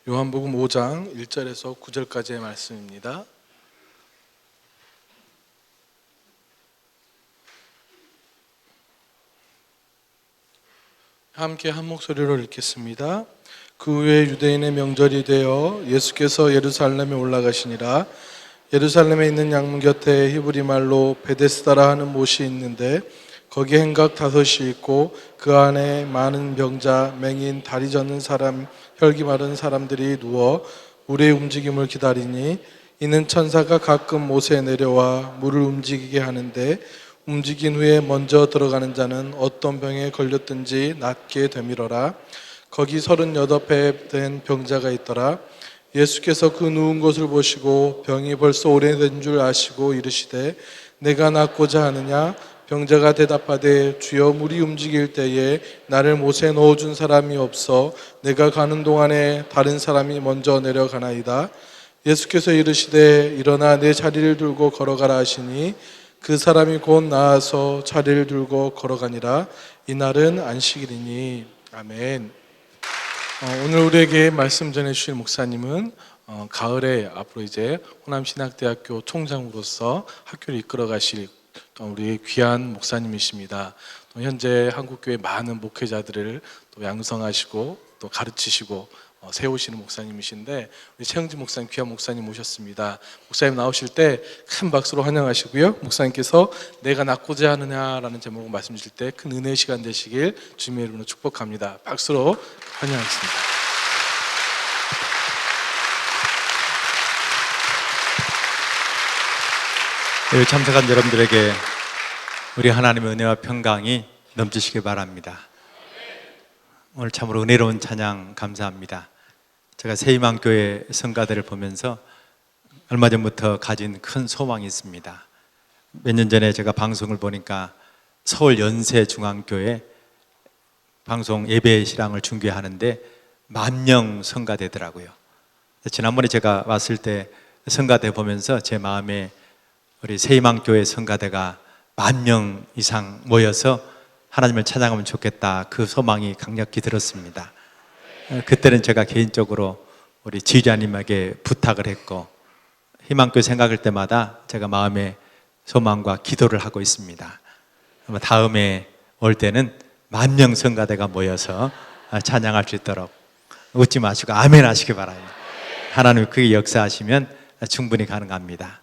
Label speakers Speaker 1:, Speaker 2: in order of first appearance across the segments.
Speaker 1: 요한복음 5장 1절에서 9절까지의 말씀입니다. 함께 한 목소리로 읽겠습니다. 그 후에 유대인의 명절이 되어 예수께서 예루살렘에 올라가시니라. 예루살렘에 있는 양문 곁에 히브리 말로 베데스다라 하는 못이 있는데 거기 행각 5이 있고 그 안에 많은 병자, 맹인, 다리 젖는 사람, 혈기 마른 사람들이 누워 물의 움직임을 기다리니 이는 천사가 가끔 못에 내려와 물을 움직이게 하는데 움직인 후에 먼저 들어가는 자는 어떤 병에 걸렸든지 낫게 되밀어라. 거기 38배 된 병자가 있더라. 예수께서 그 누운 것을 보시고 병이 벌써 오래된 줄 아시고 이르시되 내가 낫고자 하느냐? 병자가 대답하되 주여 물이 움직일 때에 나를 못에 넣어준 사람이 없어 내가 가는 동안에 다른 사람이 먼저 내려가나이다. 예수께서 이르시되 일어나 내 자리를 들고 걸어가라 하시니 그 사람이 곧 나아서 자리를 들고 걸어가니라. 이날은 안식일이니. 아멘. 오늘 우리에게 말씀 전해주실 목사님은 가을에 앞으로 이제 호남신학대학교 총장으로서 학교를 이끌어 가실 우리 귀한 목사님이십니다. 또 현재 한국교회 많은 목회자들을 또 양성하시고 또 가르치시고 세우시는 목사님이신데 우리 최영진 목사님, 귀한 목사님 모셨습니다. 목사님 나오실 때 큰 박수로 환영하시고요. 목사님께서 내가 낫고자 하느냐라는 제목으로 말씀 주실 때 큰 은혜의 시간 되시길 주님의 이름으로 축복합니다. 박수로 환영하겠습니다.
Speaker 2: 여기 참석한 여러분들에게 우리 하나님의 은혜와 평강이 넘치시기 바랍니다. 오늘 참으로 은혜로운 찬양 감사합니다. 제가 새희망교회 성가대를 보면서 얼마 전부터 가진 큰 소망이 있습니다. 몇 년 전에 제가 방송을 보니까 서울 연세중앙교회 방송 예배 실황을 중계하는데 10,000명 성가되더라고요. 지난번에 제가 왔을 때 성가대 보면서 제 마음에 우리 새희망교회 성가대가 10,000명 이상 모여서 하나님을 찬양하면 좋겠다, 그 소망이 강력히 들었습니다. 그때는 제가 개인적으로 우리 지휘자님에게 부탁을 했고 희망교회 생각할 때마다 제가 마음에 소망과 기도를 하고 있습니다. 아마 다음에 올 때는 10,000명 성가대가 모여서 찬양할 수 있도록 웃지 마시고 아멘 하시기 바랍니다. 하나님 그게 역사하시면 충분히 가능합니다.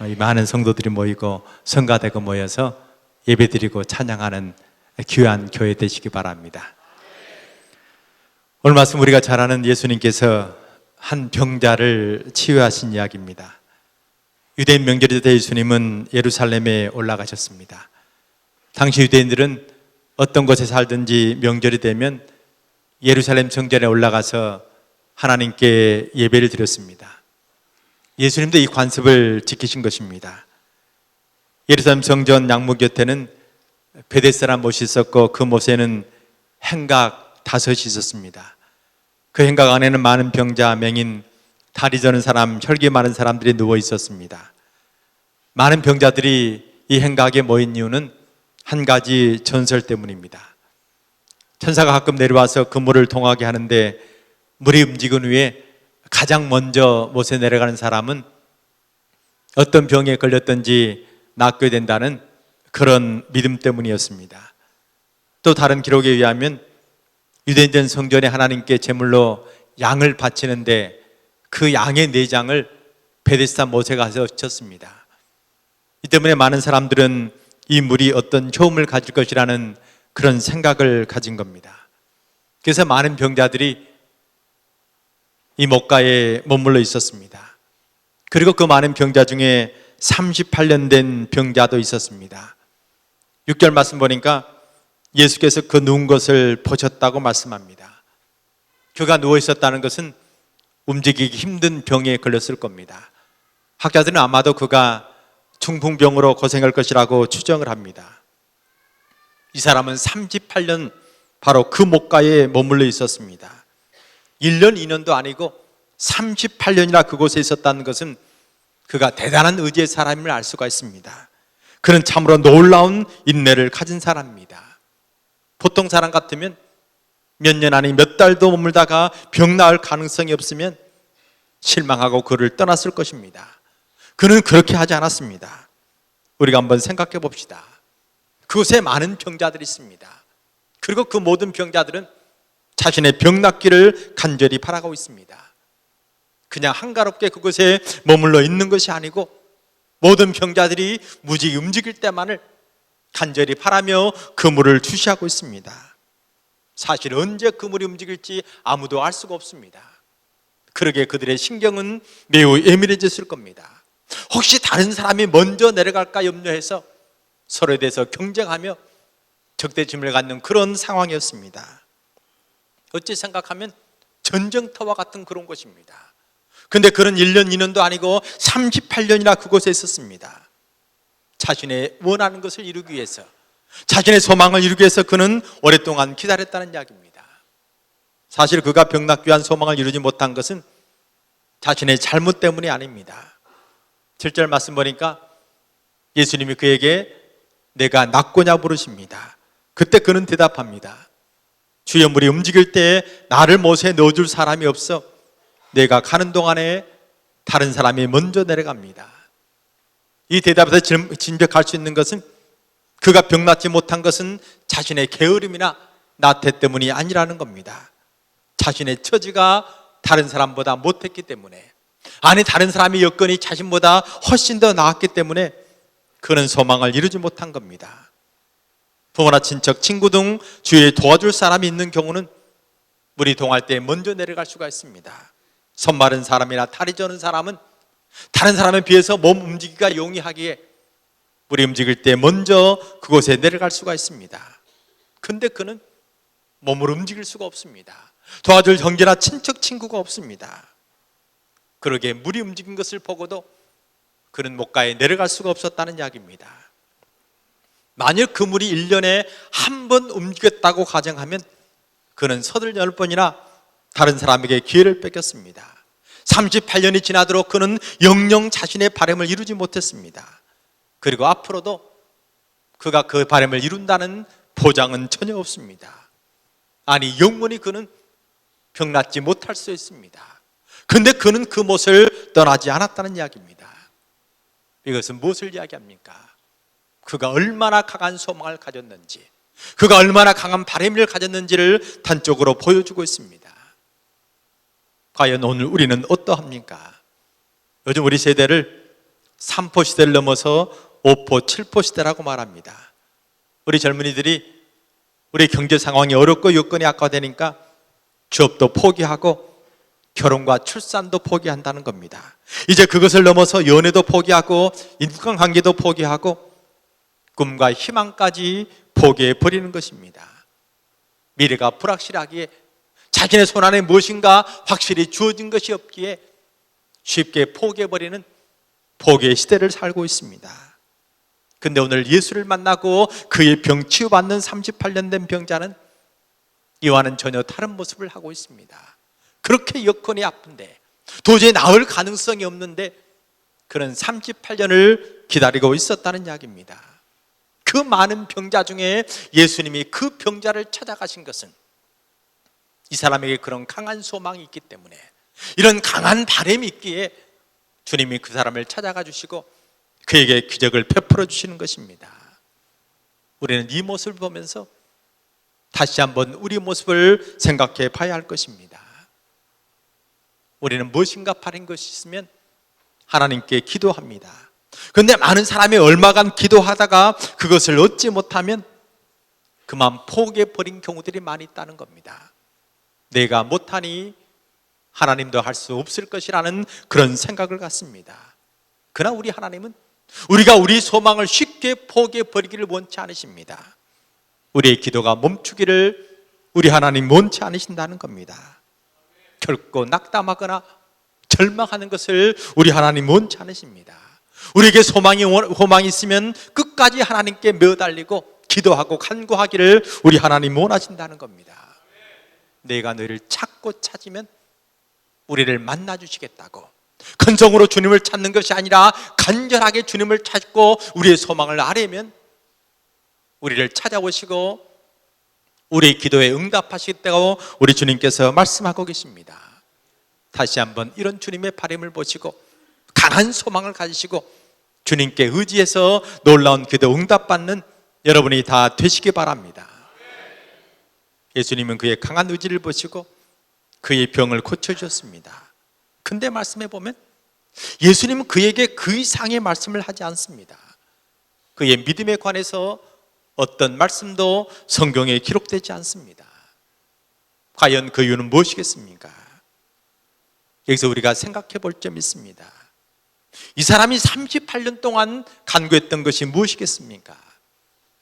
Speaker 2: 이 많은 성도들이 모이고 성가대가 모여서 예배드리고 찬양하는 귀한 교회 되시기 바랍니다. 오늘 말씀 우리가 잘 아는 예수님께서 한 병자를 치유하신 이야기입니다. 유대인 명절이 때 예수님은 예루살렘에 올라가셨습니다. 당시 유대인들은 어떤 곳에 살든지 명절이 되면 예루살렘 성전에 올라가서 하나님께 예배를 드렸습니다. 예수님도 이 관습을 지키신 것입니다. 예루살렘 성전 양문 곁에는 베데스다라는 못이 있었고 그 못에는 행각 5이 있었습니다. 그 행각 안에는 많은 병자, 맹인, 다리 저는 사람, 혈기 많은 사람들이 누워 있었습니다. 많은 병자들이 이 행각에 모인 이유는 한 가지 전설 때문입니다. 천사가 가끔 내려와서 그 물을 통하게 하는데 물이 움직인 후에 가장 먼저 못에 내려가는 사람은 어떤 병에 걸렸든지 낫게 된다는 그런 믿음 때문이었습니다. 또 다른 기록에 의하면 유대인들 성전에 하나님께 제물로 양을 바치는데 그 양의 내장을 베데스다 못에 가서 쳤습니다. 이 때문에 많은 사람들은 이 물이 어떤 효험을 가질 것이라는 그런 생각을 가진 겁니다. 그래서 많은 병자들이 이 못가에 머물러 있었습니다. 그리고 그 많은 병자 중에 38년 된 병자도 있었습니다. 6절 말씀 보니까 예수께서 그 누운 것을 보셨다고 말씀합니다. 그가 누워 있었다는 것은 움직이기 힘든 병에 걸렸을 겁니다. 학자들은 아마도 그가 중풍병으로 고생할 것이라고 추정을 합니다. 이 사람은 38년 바로 그 못가에 머물러 있었습니다. 1년, 2년도 아니고 38년이나 그곳에 있었다는 것은 그가 대단한 의지의 사람임을 알 수가 있습니다. 그는 참으로 놀라운 인내를 가진 사람입니다. 보통 사람 같으면 몇 년 아니 몇 달도 머물다가 병 나을 가능성이 없으면 실망하고 그를 떠났을 것입니다. 그는 그렇게 하지 않았습니다. 우리가 한번 생각해 봅시다. 그곳에 많은 병자들이 있습니다. 그리고 그 모든 병자들은 자신의 병 낫기를 간절히 바라고 있습니다. 그냥 한가롭게 그곳에 머물러 있는 것이 아니고 모든 병자들이 무지 움직일 때만을 간절히 바라며 그물을 주시하고 있습니다. 사실 언제 그물이 움직일지 아무도 알 수가 없습니다. 그러기에 그들의 신경은 매우 예민해졌을 겁니다. 혹시 다른 사람이 먼저 내려갈까 염려해서 서로에 대해서 경쟁하며 적대심을 갖는 그런 상황이었습니다. 어찌 생각하면 전쟁터와 같은 그런 것입니다. 근데 그런 1년, 2년도 아니고 38년이나 그곳에 있었습니다. 자신의 원하는 것을 이루기 위해서, 자신의 소망을 이루기 위해서 그는 오랫동안 기다렸다는 이야기입니다. 사실 그가 병 낫기 위한 소망을 이루지 못한 것은 자신의 잘못 때문이 아닙니다. 7절 말씀 보니까 예수님이 그에게 내가 낫고냐 물으십니다. 그때 그는 대답합니다. 주여, 물이 움직일 때 나를 못에 넣어줄 사람이 없어 내가 가는 동안에 다른 사람이 먼저 내려갑니다. 이 대답에서 짐작할 수 있는 것은 그가 병 낫지 못한 것은 자신의 게으름이나 나태 때문이 아니라는 겁니다. 자신의 처지가 다른 사람보다 못했기 때문에, 아니 다른 사람의 여건이 자신보다 훨씬 더 나았기 때문에 그는 소망을 이루지 못한 겁니다. 부모나 친척, 친구 등 주위에 도와줄 사람이 있는 경우는 물이 동할 때 먼저 내려갈 수가 있습니다. 손 마른 사람이나 다리 저는 사람은 다른 사람에 비해서 몸 움직이기가 용이하기에 물이 움직일 때 먼저 그곳에 내려갈 수가 있습니다. 근데 그는 몸을 움직일 수가 없습니다. 도와줄 형제나 친척, 친구가 없습니다. 그러기에 물이 움직인 것을 보고도 그는 목가에 내려갈 수가 없었다는 이야기입니다. 만약 그 물이 1년에 한 번 움직였다고 가정하면 그는 38번이나 다른 사람에게 기회를 뺏겼습니다. 38년이 지나도록 그는 영영 자신의 바람을 이루지 못했습니다. 그리고 앞으로도 그가 그 바람을 이룬다는 보장은 전혀 없습니다. 아니 영원히 그는 병 낫지 못할 수 있습니다. 그런데 그는 그 못을 떠나지 않았다는 이야기입니다. 이것은 무엇을 이야기합니까? 그가 얼마나 강한 소망을 가졌는지, 그가 얼마나 강한 바람을 가졌는지를 단적으로 보여주고 있습니다. 과연 오늘 우리는 어떠합니까? 요즘 우리 세대를 3포 시대를 넘어서 5포, 7포 시대라고 말합니다. 우리 젊은이들이 우리 경제 상황이 어렵고 여건이 악화되니까 취업도 포기하고 결혼과 출산도 포기한다는 겁니다. 이제 그것을 넘어서 연애도 포기하고 인간관계도 포기하고 꿈과 희망까지 포기해 버리는 것입니다. 미래가 불확실하기에 자신의 손안에 무엇인가 확실히 주어진 것이 없기에 쉽게 포기해버리는 포기의 시대를 살고 있습니다. 근데 오늘 예수를 만나고 그의 병 치유받는 38년 된 병자는 이와는 전혀 다른 모습을 하고 있습니다. 그렇게 여건이 아픈데 도저히 나을 가능성이 없는데 그는 38년을 기다리고 있었다는 이야기입니다. 그 많은 병자 중에 예수님이 그 병자를 찾아가신 것은 이 사람에게 그런 강한 소망이 있기 때문에, 이런 강한 바람이 있기에 주님이 그 사람을 찾아가 주시고 그에게 기적을 베풀어 주시는 것입니다. 우리는 이 모습을 보면서 다시 한번 우리 모습을 생각해 봐야 할 것입니다. 우리는 무엇인가 바른 것이 있으면 하나님께 기도합니다. 그런데 많은 사람이 얼마간 기도하다가 그것을 얻지 못하면 그만 포기해버린 경우들이 많이 있다는 겁니다. 내가 못하니 하나님도 할 수 없을 것이라는 그런 생각을 갖습니다. 그러나 우리 하나님은 우리가 우리 소망을 쉽게 포기해버리기를 원치 않으십니다. 우리의 기도가 멈추기를 우리 하나님 원치 않으신다는 겁니다. 결코 낙담하거나 절망하는 것을 우리 하나님 원치 않으십니다. 우리에게 소망이 있으면 끝까지 하나님께 매달리고 기도하고 간구하기를 우리 하나님 원하신다는 겁니다. 내가 너를 찾고 찾으면 우리를 만나 주시겠다고, 근성으로 주님을 찾는 것이 아니라 간절하게 주님을 찾고 우리의 소망을 아뢰면 우리를 찾아오시고 우리 기도에 응답하시겠다고 우리 주님께서 말씀하고 계십니다. 다시 한번 이런 주님의 바람을 보시고 강한 소망을 가지시고 주님께 의지해서 놀라운 기도 응답받는 여러분이 다 되시기 바랍니다. 예수님은 그의 강한 의지를 보시고 그의 병을 고쳐주셨습니다. 근데 말씀해 보면 예수님은 그에게 그 이상의 말씀을 하지 않습니다. 그의 믿음에 관해서 어떤 말씀도 성경에 기록되지 않습니다. 과연 그 이유는 무엇이겠습니까? 여기서 우리가 생각해 볼 점이 있습니다. 이 사람이 38년 동안 간구했던 것이 무엇이겠습니까?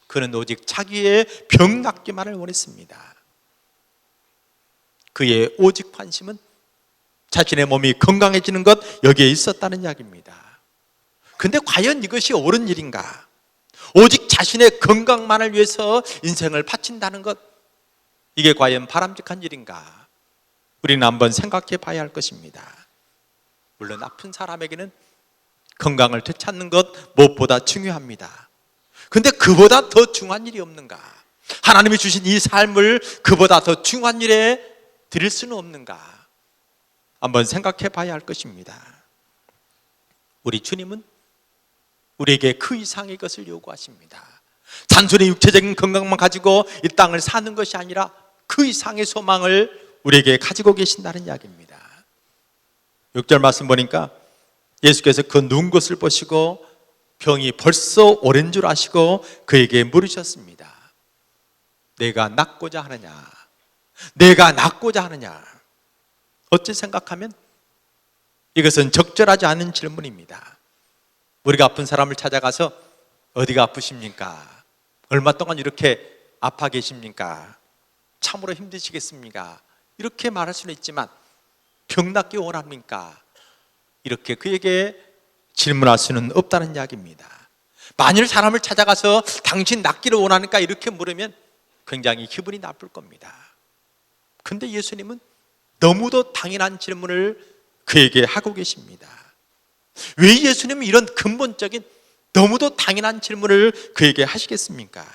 Speaker 2: 그는 오직 자기의 병 낫기만을 원했습니다. 그의 오직 관심은 자신의 몸이 건강해지는 것, 여기에 있었다는 이야기입니다. 근데 과연 이것이 옳은 일인가? 오직 자신의 건강만을 위해서 인생을 바친다는 것, 이게 과연 바람직한 일인가? 우리는 한번 생각해 봐야 할 것입니다. 물론 아픈 사람에게는 건강을 되찾는 것 무엇보다 중요합니다. 근데 그보다 더 중요한 일이 없는가? 하나님이 주신 이 삶을 그보다 더 중요한 일에 드릴 수는 없는가? 한번 생각해 봐야 할 것입니다. 우리 주님은 우리에게 그 이상의 것을 요구하십니다. 단순히 육체적인 건강만 가지고 이 땅을 사는 것이 아니라 그 이상의 소망을 우리에게 가지고 계신다는 이야기입니다. 6절 말씀 보니까 예수께서 그 누운 것을 보시고 병이 벌써 오랜 줄 아시고 그에게 물으셨습니다. 내가 낫고자 하느냐? 내가 낫고자 하느냐? 어찌 생각하면 이것은 적절하지 않은 질문입니다. 우리가 아픈 사람을 찾아가서 어디가 아프십니까? 얼마 동안 이렇게 아파 계십니까? 참으로 힘드시겠습니까? 이렇게 말할 수는 있지만 병 낫기 원합니까? 이렇게 그에게 질문할 수는 없다는 이야기입니다. 만일 사람을 찾아가서 당신 낫기를 원하니까 이렇게 물으면 굉장히 기분이 나쁠 겁니다. 근데 예수님은 너무도 당연한 질문을 그에게 하고 계십니다. 왜 예수님은 이런 근본적인 너무도 당연한 질문을 그에게 하시겠습니까?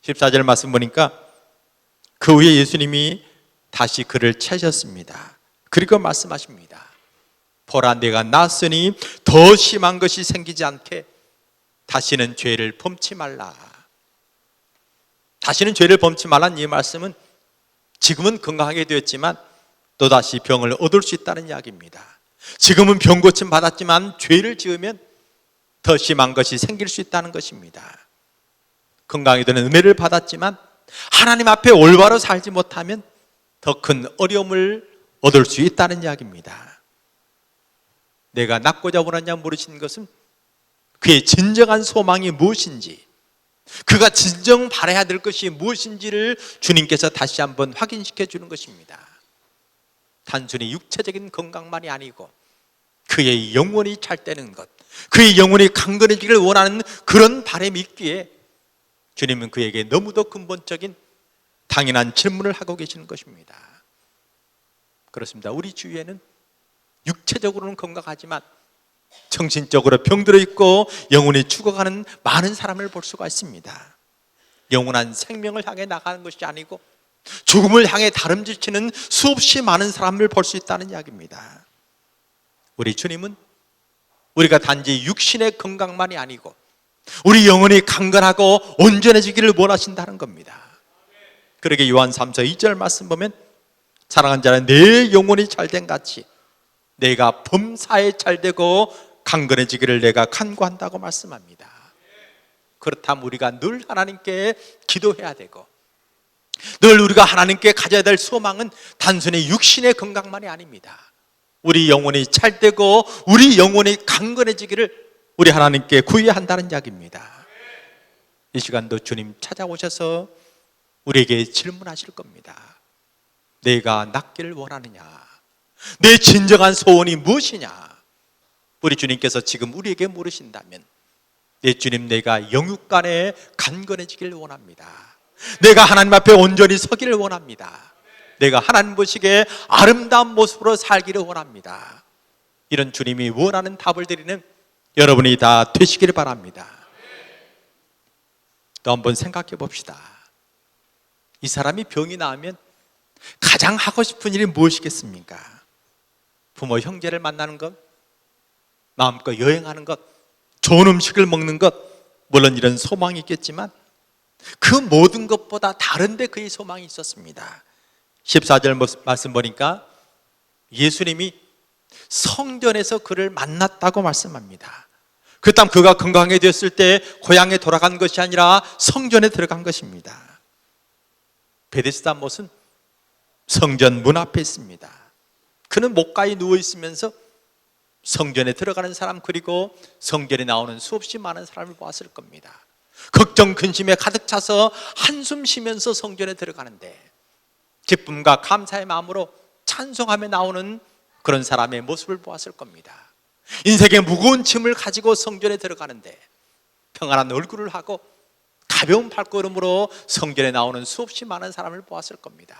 Speaker 2: 14절 말씀 보니까 그 후에 예수님이 다시 그를 찾으셨습니다. 그리고 말씀하십니다. 보라, 내가 낫으니 더 심한 것이 생기지 않게 다시는 죄를 범치 말라. 다시는 죄를 범치 말라는 이 말씀은 지금은 건강하게 되었지만 또다시 병을 얻을 수 있다는 이야기입니다. 지금은 병 고침 받았지만 죄를 지으면 더 심한 것이 생길 수 있다는 것입니다. 건강이 되는 은혜를 받았지만 하나님 앞에 올바로 살지 못하면 더 큰 어려움을 얻을 수 있다는 이야기입니다. 내가 낫고자 원하냐 물으신 것은 그의 진정한 소망이 무엇인지, 그가 진정 바라야 될 것이 무엇인지를 주님께서 다시 한번 확인시켜 주는 것입니다. 단순히 육체적인 건강만이 아니고 그의 영혼이 찰되는 것, 그의 영혼이 강건해지기를 원하는 그런 바람이 있기에 주님은 그에게 너무도 근본적인 당연한 질문을 하고 계시는 것입니다. 그렇습니다. 우리 주위에는 육체적으로는 건강하지만 정신적으로 병들어 있고 영혼이 죽어가는 많은 사람을 볼 수가 있습니다. 영원한 생명을 향해 나가는 것이 아니고 죽음을 향해 다름질치는 수없이 많은 사람을 볼 수 있다는 이야기입니다. 우리 주님은 우리가 단지 육신의 건강만이 아니고 우리 영혼이 강건하고 온전해지기를 원하신다는 겁니다. 그러게 요한 3서 2절 말씀 보면 사랑하는 자는 내 영혼이 잘된 같이 내가 범사에 잘되고 강건해지기를 내가 간구한다고 말씀합니다. 그렇다면 우리가 늘 하나님께 기도해야 되고 늘 우리가 하나님께 가져야 될 소망은 단순히 육신의 건강만이 아닙니다. 우리 영혼이 찰되고 우리 영혼이 강건해지기를 우리 하나님께 구해야 한다는 이야기입니다. 이 시간도 주님 찾아오셔서 우리에게 질문하실 겁니다. 내가 낫기를 원하느냐? 내 진정한 소원이 무엇이냐? 우리 주님께서 지금 우리에게 물으신다면 내 주님, 내가 영육간에 강건해지기를 원합니다. 내가 하나님 앞에 온전히 서기를 원합니다. 내가 하나님 보시기에 아름다운 모습으로 살기를 원합니다. 이런 주님이 원하는 답을 드리는 여러분이 다 되시기를 바랍니다. 또 한번 생각해 봅시다. 이 사람이 병이 나으면 가장 하고 싶은 일이 무엇이겠습니까? 부모 형제를 만나는 것, 마음껏 여행하는 것, 좋은 음식을 먹는 것, 물론 이런 소망이 있겠지만 그 모든 것보다 다른데 그의 소망이 있었습니다. 14절 말씀 보니까 예수님이 성전에서 그를 만났다고 말씀합니다. 그 다음 그가 건강해졌을 때 고향에 돌아간 것이 아니라 성전에 들어간 것입니다. 베데스다 못은 성전 문 앞에 있습니다. 그는 목가에 누워 있으면서 성전에 들어가는 사람, 그리고 성전에 나오는 수없이 많은 사람을 보았을 겁니다. 걱정 근심에 가득 차서 한숨 쉬면서 성전에 들어가는데 기쁨과 감사의 마음으로 찬송하며 나오는 그런 사람의 모습을 보았을 겁니다. 인생의 무거운 짐을 가지고 성전에 들어가는데 평안한 얼굴을 하고 가벼운 발걸음으로 성전에 나오는 수없이 많은 사람을 보았을 겁니다.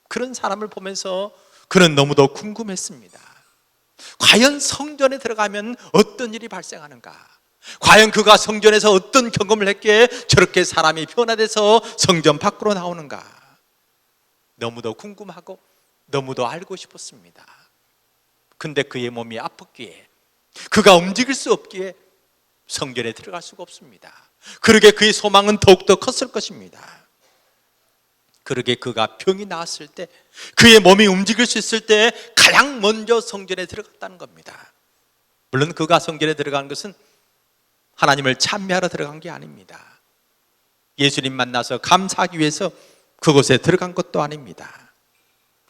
Speaker 2: 그런 사람을 보면서 그는 너무도 궁금했습니다. 과연 성전에 들어가면 어떤 일이 발생하는가? 과연 그가 성전에서 어떤 경험을 했기에 저렇게 사람이 변화돼서 성전 밖으로 나오는가? 너무도 궁금하고 너무도 알고 싶었습니다. 근데 그의 몸이 아팠기에, 그가 움직일 수 없기에 성전에 들어갈 수가 없습니다. 그러게 그의 소망은 더욱더 컸을 것입니다. 그러게 그가 병이 나았을 때, 그의 몸이 움직일 수 있을 때 가장 먼저 성전에 들어갔다는 겁니다. 물론 그가 성전에 들어간 것은 하나님을 찬미하러 들어간 게 아닙니다. 예수님 만나서 감사하기 위해서 그곳에 들어간 것도 아닙니다.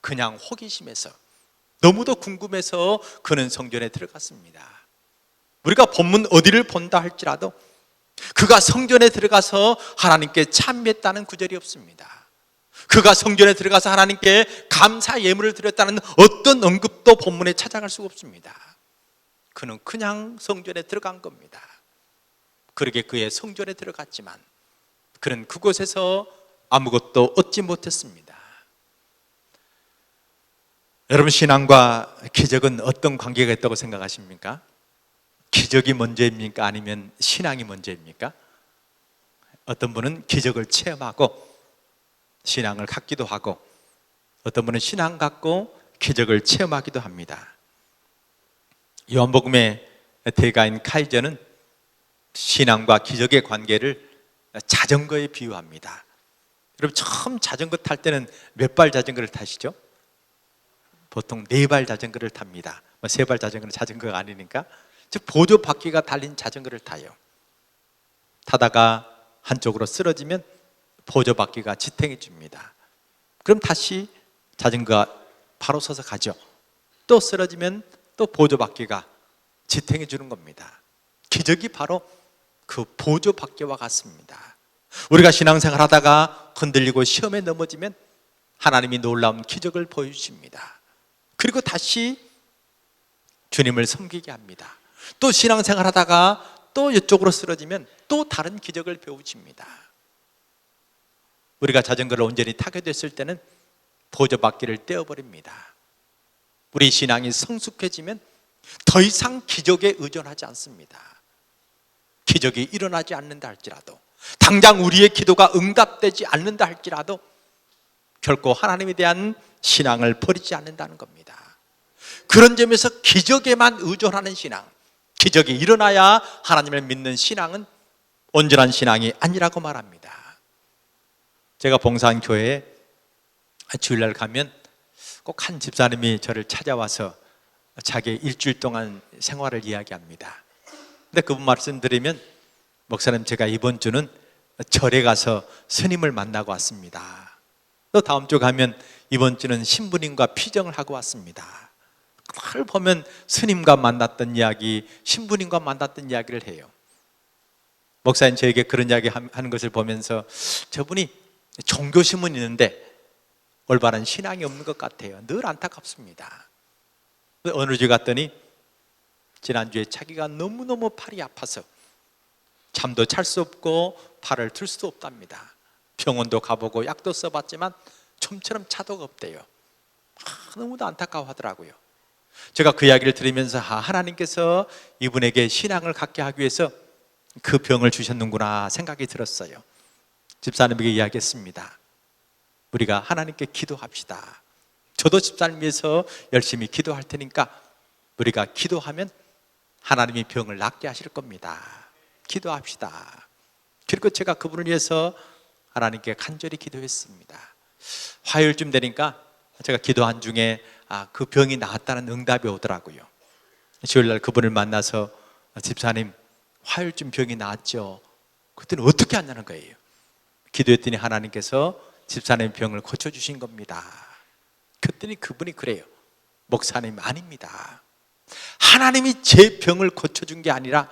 Speaker 2: 그냥 호기심에서, 너무도 궁금해서 그는 성전에 들어갔습니다. 우리가 본문 어디를 본다 할지라도 그가 성전에 들어가서 하나님께 찬미했다는 구절이 없습니다. 그가 성전에 들어가서 하나님께 감사 예물을 드렸다는 어떤 언급도 본문에 찾아갈 수가 없습니다. 그는 그냥 성전에 들어간 겁니다. 그러게 그의 성전에 들어갔지만 그는 그곳에서 아무것도 얻지 못했습니다. 여러분, 신앙과 기적은 어떤 관계가 있다고 생각하십니까? 기적이 먼저입니까? 아니면 신앙이 먼저입니까? 어떤 분은 기적을 체험하고 신앙을 갖기도 하고, 어떤 분은 신앙 갖고 기적을 체험하기도 합니다. 요한복음의 대가인 카이저는 신앙과 기적의 관계를 자전거에 비유합니다. 여러분, 처음 자전거 탈 때는 몇 발 자전거를 타시죠? 보통 4발 자전거를 탑니다. 3발 자전거는 자전거가 아니니까, 즉 보조 바퀴가 달린 자전거를 타요. 타다가 한쪽으로 쓰러지면 보조 바퀴가 지탱해 줍니다. 그럼 다시 자전거가 바로 서서 가죠. 또 쓰러지면 또 보조 바퀴가 지탱해 주는 겁니다. 기적이 바로 그 보조 바퀴와 같습니다. 우리가 신앙생활 하다가 흔들리고 시험에 넘어지면 하나님이 놀라운 기적을 보여주십니다. 그리고 다시 주님을 섬기게 합니다. 또 신앙생활 하다가 또 이쪽으로 쓰러지면 또 다른 기적을 배우십니다. 우리가 자전거를 온전히 타게 됐을 때는 보조바퀴를 떼어버립니다. 우리 신앙이 성숙해지면 더 이상 기적에 의존하지 않습니다. 기적이 일어나지 않는다 할지라도, 당장 우리의 기도가 응답되지 않는다 할지라도 결코 하나님에 대한 신앙을 버리지 않는다는 겁니다. 그런 점에서 기적에만 의존하는 신앙, 기적이 일어나야 하나님을 믿는 신앙은 온전한 신앙이 아니라고 말합니다. 제가 봉사한 교회에 주일날 가면 꼭 한 집사님이 저를 찾아와서 자기 일주일 동안 생활을 이야기합니다. 근데 그분 말씀 드리면, 목사님, 제가 이번 주는 절에 가서 스님을 만나고 왔습니다. 또 다음 주 가면 이번 주는 신부님과 피정을 하고 왔습니다. 그걸 보면 스님과 만났던 이야기, 신부님과 만났던 이야기를 해요. 목사님 저에게 그런 이야기 하는 것을 보면서 저분이 종교심은 있는데 올바른 신앙이 없는 것 같아요. 늘 안타깝습니다. 어느 주 갔더니 지난주에 자기가 너무너무 팔이 아파서 잠도 잘 수 없고 팔을 들 수도 없답니다. 병원도 가보고 약도 써봤지만 좀처럼 차도가 없대요. 너무도 안타까워하더라고요. 제가 그 이야기를 들으면서 하나님께서 이분에게 신앙을 갖게 하기 위해서 그 병을 주셨는구나 생각이 들었어요. 집사님에게 이야기했습니다. 우리가 하나님께 기도합시다. 저도 집사님 위해서 열심히 기도할 테니까 우리가 기도하면 하나님이 병을 낫게 하실 겁니다. 기도합시다. 그리고 제가 그분을 위해서 하나님께 간절히 기도했습니다. 화요일쯤 되니까 제가 기도한 중에 그 병이 나았다는 응답이 오더라고요. 주일날 그분을 만나서 집사님, 화요일쯤 병이 나았죠. 그때는 어떻게 하냐는 거예요. 기도했더니 하나님께서 집사님 병을 고쳐주신 겁니다. 그랬더니 그분이 그래요. 목사님, 아닙니다. 하나님이 제 병을 고쳐준 게 아니라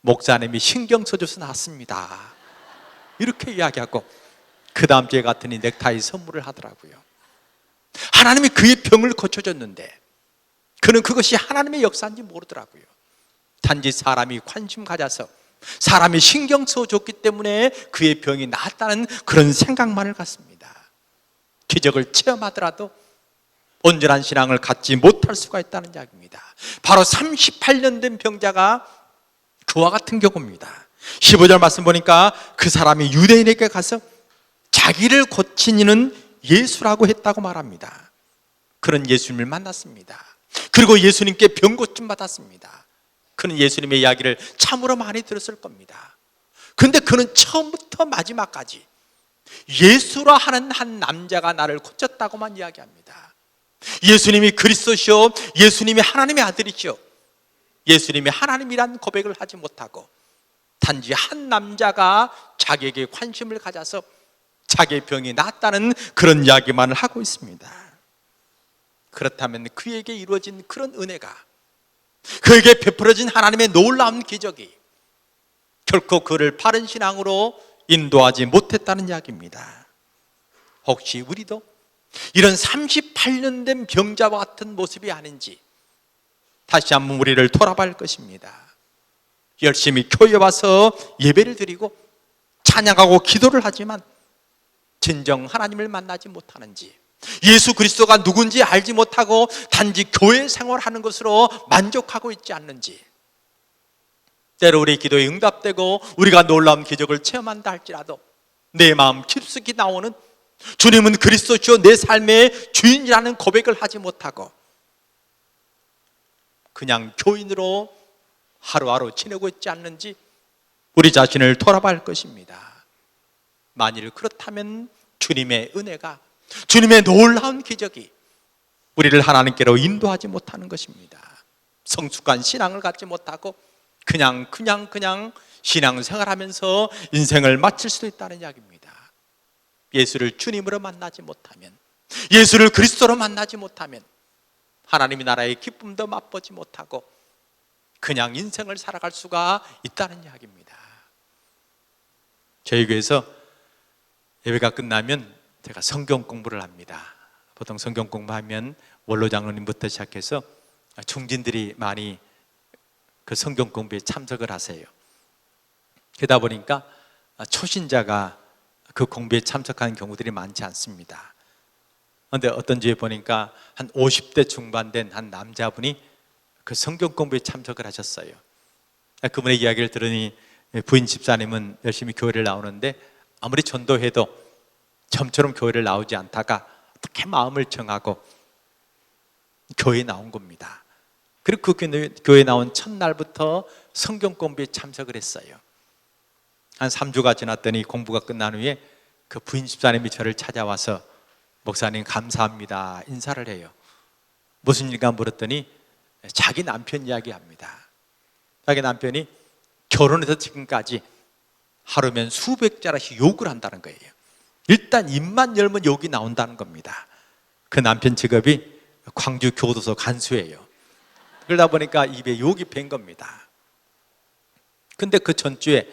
Speaker 2: 목사님이 신경 써줘서 나았습니다. 이렇게 이야기하고 그 다음 주에 갔더니 넥타이 선물을 하더라고요. 하나님이 그의 병을 고쳐줬는데 그는 그것이 하나님의 역사인지 모르더라고요. 단지 사람이 관심 가져서 사람이 신경 써줬기 때문에 그의 병이 나았다는 그런 생각만을 갖습니다. 기적을 체험하더라도 온전한 신앙을 갖지 못할 수가 있다는 이야기입니다. 바로 38년 된 병자가 그와 같은 경우입니다. 15절 말씀 보니까 그 사람이 유대인에게 가서 자기를 고친 이는 예수라고 했다고 말합니다. 그런 예수님을 만났습니다. 그리고 예수님께 병 고침 받았습니다. 그는 예수님의 이야기를 참으로 많이 들었을 겁니다. 그런데 그는 처음부터 마지막까지 예수라 하는 한 남자가 나를 고쳤다고만 이야기합니다. 예수님이 그리스도시오, 예수님이 하나님의 아들이시오, 예수님이 하나님이란 고백을 하지 못하고 단지 한 남자가 자기에게 관심을 가져서 자기의 병이 낫다는 그런 이야기만을 하고 있습니다. 그렇다면 그에게 이루어진 그런 은혜가, 그에게 베풀어진 하나님의 놀라운 기적이 결코 그를 바른 신앙으로 인도하지 못했다는 이야기입니다. 혹시 우리도 이런 38년 된 병자와 같은 모습이 아닌지 다시 한번 우리를 돌아볼 것입니다. 열심히 교회에 와서 예배를 드리고 찬양하고 기도를 하지만 진정 하나님을 만나지 못하는지, 예수 그리스도가 누군지 알지 못하고 단지 교회 생활하는 것으로 만족하고 있지 않는지, 때로 우리 기도에 응답되고 우리가 놀라운 기적을 체험한다 할지라도 내 마음 깊숙이 나오는 주님은 그리스도시요 내 삶의 주인이라는 고백을 하지 못하고 그냥 교인으로 하루하루 지내고 있지 않는지 우리 자신을 돌아봐야 할 것입니다. 만일 그렇다면 주님의 은혜가, 주님의 놀라운 기적이 우리를 하나님께로 인도하지 못하는 것입니다. 성숙한 신앙을 갖지 못하고 그냥 신앙생활하면서 인생을 마칠 수도 있다는 이야기입니다. 예수를 주님으로 만나지 못하면, 예수를 그리스도로 만나지 못하면 하나님의 나라의 기쁨도 맛보지 못하고 그냥 인생을 살아갈 수가 있다는 이야기입니다. 저희 교회에서 예배가 끝나면 제가 성경 공부를 합니다. 보통 성경 공부하면 원로 장로님부터 시작해서 중진들이 많이 그 성경 공부에 참석을 하세요. 그러다 보니까 초신자가 그 공부에 참석하는 경우들이 많지 않습니다. 그런데 어떤 주에 보니까 한 50대 중반 된 한 남자분이 그 성경 공부에 참석을 하셨어요. 그분의 이야기를 들으니 부인 집사님은 열심히 교회를 나오는데 아무리 전도해도 점처럼 교회를 나오지 않다가 어떻게 마음을 정하고 교회에 나온 겁니다. 그리고 그 교회에 나온 첫날부터 성경 공부에 참석을 했어요. 한 3주가 지났더니 공부가 끝난 후에 그 부인 집사님이 저를 찾아와서 목사님 감사합니다 인사를 해요. 무슨 일인가 물었더니 자기 남편 이야기합니다. 자기 남편이 결혼해서 지금까지 하루면 수백 자라씩 욕을 한다는 거예요. 일단 입만 열면 욕이 나온다는 겁니다. 그 남편 직업이 광주 교도소 간수예요. 그러다 보니까 입에 욕이 밴 겁니다. 근데 그 전주에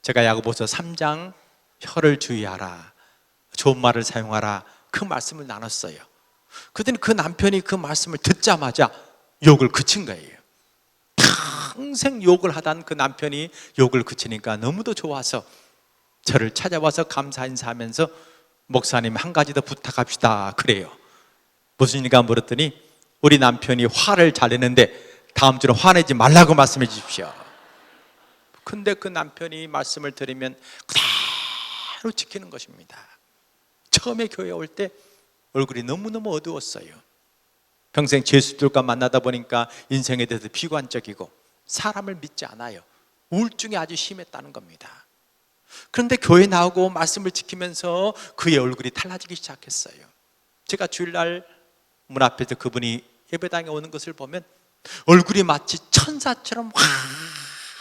Speaker 2: 제가 야고보서 3장 혀를 주의하라, 좋은 말을 사용하라, 그 말씀을 나눴어요. 그랬더니 그 남편이 그 말씀을 듣자마자 욕을 그친 거예요. 평생 욕을 하던 그 남편이 욕을 그치니까 너무도 좋아서 저를 찾아와서 감사 인사하면서 목사님 한 가지 더 부탁합시다 그래요. 무슨 일인가 물었더니 우리 남편이 화를 잘 내는데 다음 주는 화내지 말라고 말씀해 주십시오. 근데 그 남편이 말씀을 드리면 그대로 지키는 것입니다. 처음에 교회에 올 때 얼굴이 너무너무 어두웠어요. 평생 죄수들과 만나다 보니까 인생에 대해서 비관적이고 사람을 믿지 않아요. 우울증이 아주 심했다는 겁니다. 그런데 교회 나오고 말씀을 지키면서 그의 얼굴이 달라지기 시작했어요. 제가 주일날 문 앞에서 그분이 예배당에 오는 것을 보면 얼굴이 마치 천사처럼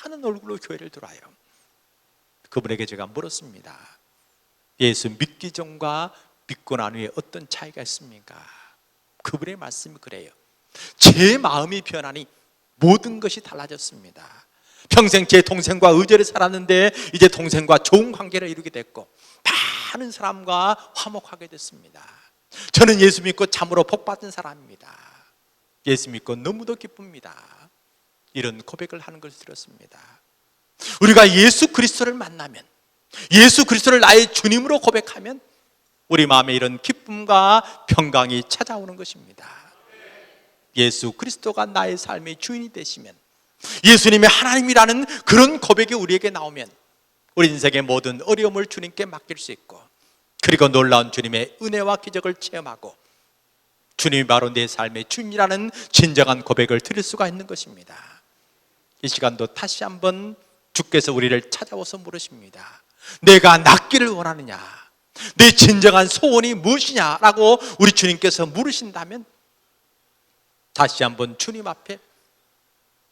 Speaker 2: 환한 얼굴로 교회를 들어와요. 그분에게 제가 물었습니다. 예수 믿기 전과 믿고 난 후에 어떤 차이가 있습니까? 그분의 말씀이 그래요. 제 마음이 변하니 모든 것이 달라졌습니다. 평생 제 동생과 의절히 살았는데 이제 동생과 좋은 관계를 이루게 됐고 많은 사람과 화목하게 됐습니다. 저는 예수 믿고 참으로 복받은 사람입니다. 예수 믿고 너무도 기쁩니다. 이런 고백을 하는 것을 들었습니다. 우리가 예수 그리스도를 만나면, 예수 그리스도를 나의 주님으로 고백하면 우리 마음에 이런 기쁨과 평강이 찾아오는 것입니다. 예수 그리스도가 나의 삶의 주인이 되시면, 예수님이 하나님이라는 그런 고백이 우리에게 나오면 우리 인생의 모든 어려움을 주님께 맡길 수 있고, 그리고 놀라운 주님의 은혜와 기적을 체험하고 주님이 바로 내 삶의 주인이라는 진정한 고백을 드릴 수가 있는 것입니다. 이 시간도 다시 한번 주께서 우리를 찾아오서 물으십니다. 내가 낫기를 원하느냐? 내 진정한 소원이 무엇이냐라고 우리 주님께서 물으신다면 다시 한번 주님 앞에,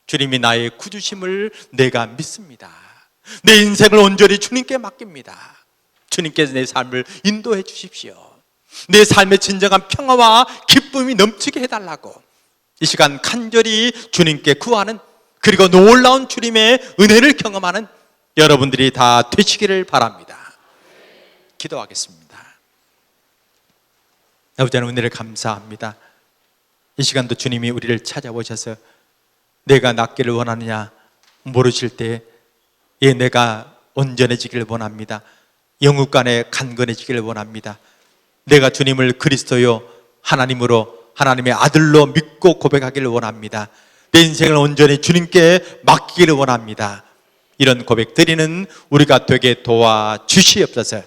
Speaker 2: 주님이 나의 구주심을 내가 믿습니다. 내 인생을 온전히 주님께 맡깁니다. 주님께서 내 삶을 인도해 주십시오. 내 삶의 진정한 평화와 기쁨이 넘치게 해달라고 이 시간 간절히 주님께 구하는, 그리고 놀라운 주님의 은혜를 경험하는 여러분들이 다 되시기를 바랍니다. 기도하겠습니다. 아버지 하나님, 은혜를 감사합니다. 이 시간도 주님이 우리를 찾아오셔서 내가 낫기를 원하느냐 물으실 때, 예, 내가 온전해지기를 원합니다. 영육간에 간건해지기를 원합니다. 내가 주님을 그리스도요 하나님으로, 하나님의 아들로 믿고 고백하기를 원합니다. 내 인생을 온전히 주님께 맡기기를 원합니다. 이런 고백 드리는 우리가 되게 도와주시옵소서.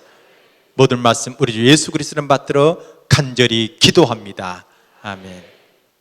Speaker 2: 모든 말씀 우리 주 예수 그리스도를 받들어 간절히 기도합니다. 아멘.